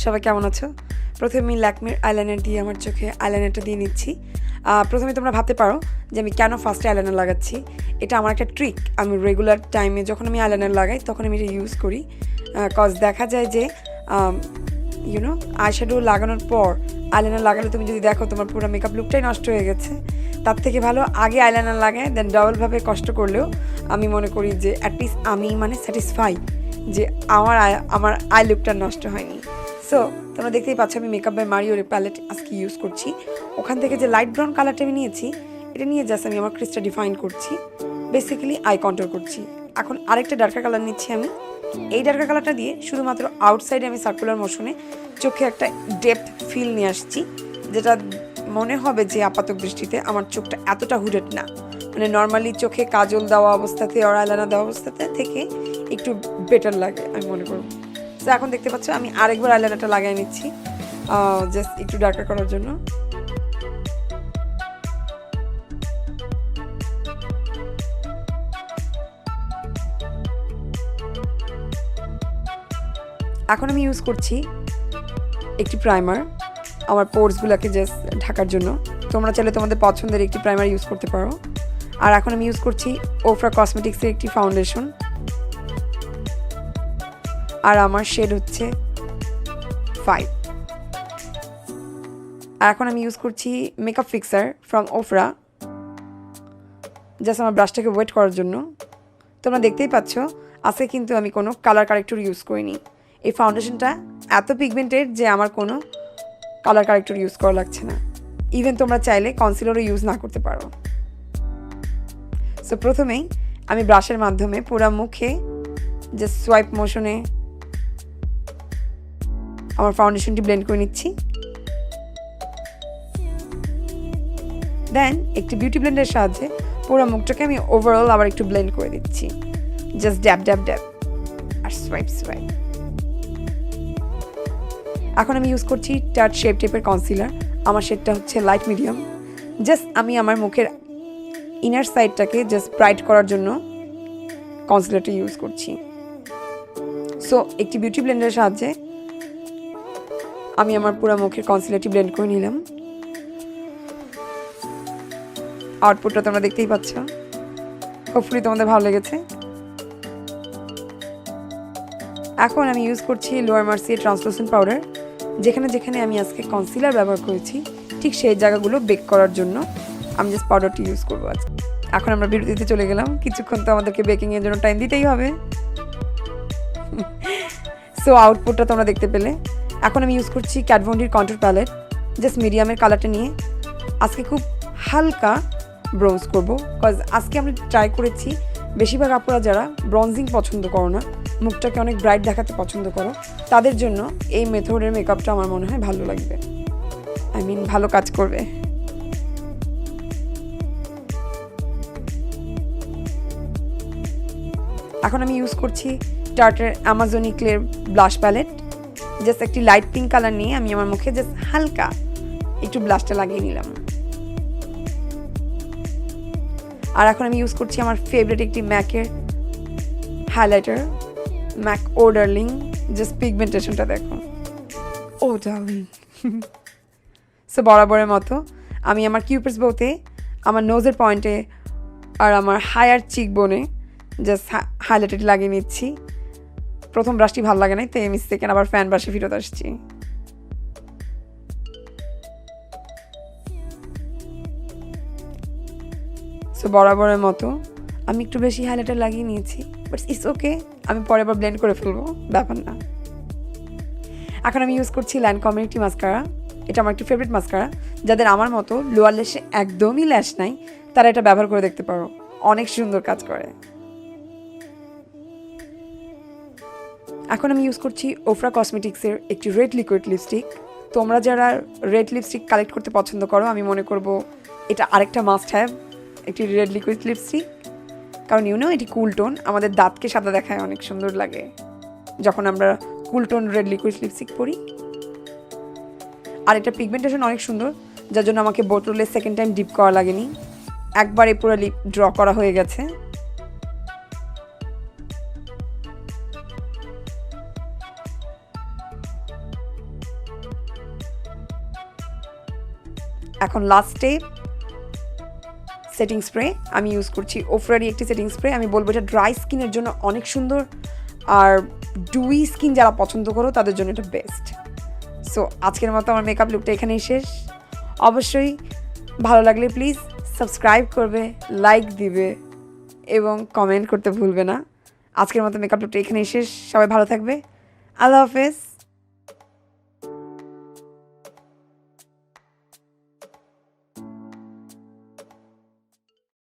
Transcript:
সবাই কেমন আছো? প্রথমে আমি ল্যাকমির আইলাইনার দিয়ে আমার চোখে আইলাইনারটা দিয়ে নিচ্ছি। প্রথমে তোমরা ভাবতে পারো যে আমি কেন ফার্স্টে আইলাইনার লাগাচ্ছি। এটা আমার একটা ট্রিক। আমি রেগুলার টাইমে যখন আমি আইলাইনার লাগাই তখন আমি এটা ইউজ করি। কজ দেখা যায় যে আইশ্যাডো লাগানোর পর আইলাইনার লাগালে তুমি যদি দেখো তোমার পুরো মেকআপ লুকটাই নষ্ট হয়ে গেছে। তার থেকে ভালো আগে আইলাইনার লাগায় দেন ডাবলভাবে কষ্ট করলেও আমি মনে করি যে অ্যাটলিস্ট আমি স্যাটিসফাই যে আমার আই লুকটা নষ্ট হয়নি। সো তোমরা দেখতেই পাচ্ছ আমি মেকআপ বাই মারিওর প্যালেট আজকে ইউজ করছি। ওখান থেকে যে লাইট ব্রাউন কালারটা আমি নিয়েছি, এটা নিয়ে জাস্ট আমি আমার ক্রিসটা ডিফাইন করছি, বেসিক্যালি আই কন্ট্রোল করছি। এখন আরেকটা ডার্কার কালার নিচ্ছি আমি। এই ডার্কার কালারটা দিয়ে শুধুমাত্র আউটসাইডে আমি সার্কুলার মোশনে চোখে একটা ডেপথ ফিল নিয়ে আসছি, যেটা মনে হবে যে আপাতক দৃষ্টিতে আমার চোখটা এতটা হুডেড না, মানে নর্মালি চোখে কাজল দেওয়া অবস্থাতে আর আইলাইনার দেওয়া অবস্থাতে থেকে একটু বেটার লাগে আমি মনে করব। তো এখন দেখতে পাচ্ছ আমি আরেকবার আইলাইনারটা লাগিয়ে নিচ্ছি জাস্ট একটু ডার্কার করার জন্য। এখন আমি ইউজ করছি একটি প্রাইমার আমার পোর্সগুলোকে জাস্ট ঢাকার জন্য। তোমরা চাইলে তোমাদের পছন্দের একটি প্রাইমার ইউজ করতে পারো। আর এখন আমি ইউজ করছি ওফরা কসমেটিক্সের একটি ফাউন্ডেশন, আর আমার শেড হচ্ছে 5। আর এখন আমি ইউজ করছি মেকআপ ফিক্সার ফ্রম ওফরা, জাস্ট আমার ব্রাশটাকে ওয়েট করার জন্য। তোমরা দেখতেই পাচ্ছ আজকে কিন্তু আমি কোনো কালার কারেক্টর ইউজ করিনি। এই ফাউন্ডেশনটা এত পিগমেন্টেড যে আমার কোনো কালার কারেক্টর ইউজ করা লাগছে না। ইভেন তোমরা চাইলে কনসিলারও ইউজ না করতে পারো। সো প্রথমেই আমি ব্রাশের মাধ্যমে পুরো মুখে জাস্ট সোয়াইপ মোশনে আমার ফাউন্ডেশনটি ব্লেন্ড করে নিচ্ছি। দেন একটি বিউটি ব্লেন্ডের সাহায্যে পুরো মুখটাকে আমি ওভারঅল আবার একটু ব্লেন্ড করে দিচ্ছি, জাস্ট ড্যাব ড্যাব ড্যাব আর সোয়াইপ সোয়াইপ। এখন আমি ইউজ করছি টার্ট শেপ টেপের কনসিলার। আমার শেডটা হচ্ছে লাইট মিডিয়াম। জাস্ট আমি আমার মুখের ইনার সাইডটাকে জাস্ট ব্রাইট করার জন্য কনসিলারটা ইউজ করছি। সো একটি বিউটি ব্লেন্ডারের সাহায্যে আমি আমার পুরো মুখের কনসিলারটি ব্লেন্ড করে নিলাম। আউটপুটটা তোমরা দেখতেই পাচ্ছ, হোপফুলি তোমাদের ভালো লেগেছে। এখন আমি ইউজ করছি লোয়ার মার্সির ট্রান্সলুসেন্ট পাউডার। যেখানে যেখানে আমি আজকে কনসিলার ব্যবহার করেছি ঠিক সেই জায়গাগুলো বেক করার জন্য আমি জাস্ট পাউডারটি ইউজ করবো আজকে। এখন আমরা বিরতিতে চলে গেলাম, কিছুক্ষণ তো আমাদেরকে বেকিংয়ের জন্য টাইম দিতেই হবে। সো আউটপুটটা তোমরা দেখতে পেলে। এখন আমি ইউজ করছি Kat von D's contour palette, just মিডিয়ামের কালারটা নিয়ে আজকে খুব হালকা ব্রোঞ্জ করবো। কজ আজকে আমরা ট্রাই করেছি বেশিরভাগ আপুরা যারা ব্রঞ্জিং পছন্দ করো না, মুখটাকে অনেক ব্রাইট দেখাতে পছন্দ করো, তাদের জন্য এই মেথডের মেকআপটা আমার মনে হয় ভালো লাগবে, ভালো কাজ করবে। এখন আমি ইউজ করছি টার্টের অ্যামাজনি ক্লের ব্লাশ প্যালেট। জাস্ট একটি লাইট পিঙ্ক কালার নিয়ে আমি আমার মুখে জাস্ট হালকা একটু ব্লাশটা লাগিয়ে নিলাম। আর এখন আমি ইউজ করছি আমার ফেভারিট একটি ম্যাকের হাইলাইটার, ম্যাক ও ডার্লিং। জাস্ট পিগমেন্টেশনটা দেখো, ও ডার্লিং। সো বরাবরের মতো আমি আমার কিউপিডস বউতে, আমার নোজের পয়েন্টে আর আমার হায়ার চিক বোনে জাস্ট হাইলাইটার লাগিয়ে নিচ্ছি। প্রথম ব্রাশটি ভালো লাগে নাই, তাই আমি সেকেন্ড আবার ফ্যান ব্রাশে ফিরত আসছি। সো বরাবরের মতো আমি একটু বেশি হাইলাইটার লাগিয়ে নিয়েছি, বাট ইটস ওকে, আমি পরে আবার ব্লেন্ড করে ফেলবো, ব্যাপার না। এখন আমি ইউজ করছি ল্যানকমের একটি মাস্কারা। এটা আমার একটি ফেভারিট মাস্কারা। যাদের আমার মতো লোয়ার ল্যাশে একদমই ল্যাশ নাই তারা এটা ব্যবহার করে দেখতে পারো, অনেক সুন্দর কাজ করে। এখন আমি ইউজ করছি ওফরা কসমেটিক্সের একটি রেড লিকুইড লিপস্টিক। তোমরা যারা রেড লিপস্টিক কালেক্ট করতে পছন্দ করো, আমি মনে করব এটা আরেকটা মাস্ট হ্যাভ, একটি রেড লিকুইড লিপস্টিক। কারণ এটি কুল টোন, আমাদের দাঁতকে সাদা দেখায়, অনেক সুন্দর লাগে যখন আমরা কুল টোন রেড লিকুইড লিপস্টিক পরি। আর এটা পিগমেন্টেশন অনেক সুন্দর, যার জন্য আমাকে বোতলে সেকেন্ড টাইম ডিপ করা লাগেনি, একবারে পুরো লিপ ড্র করা হয়ে গেছে। এখন লাস্টে সেটিং স্প্রে আমি ইউজ করছি ওফরারই একটি সেটিং স্প্রে। আমি বলবো এটা ড্রাই স্কিনের জন্য অনেক সুন্দর, আর ডুই স্কিন যারা পছন্দ করো তাদের জন্য এটা বেস্ট। সো আজকের মতো আমার মেকআপ লুকটা এখানেই শেষ। অবশ্যই ভালো লাগলে প্লিজ সাবস্ক্রাইব করবে, লাইক দিবে এবং কমেন্ট করতে ভুলবে না। আজকের মতো মেকআপ লুকটা এখানেই শেষ। সবাই ভালো থাকবে। আল্লাহ হাফেজ।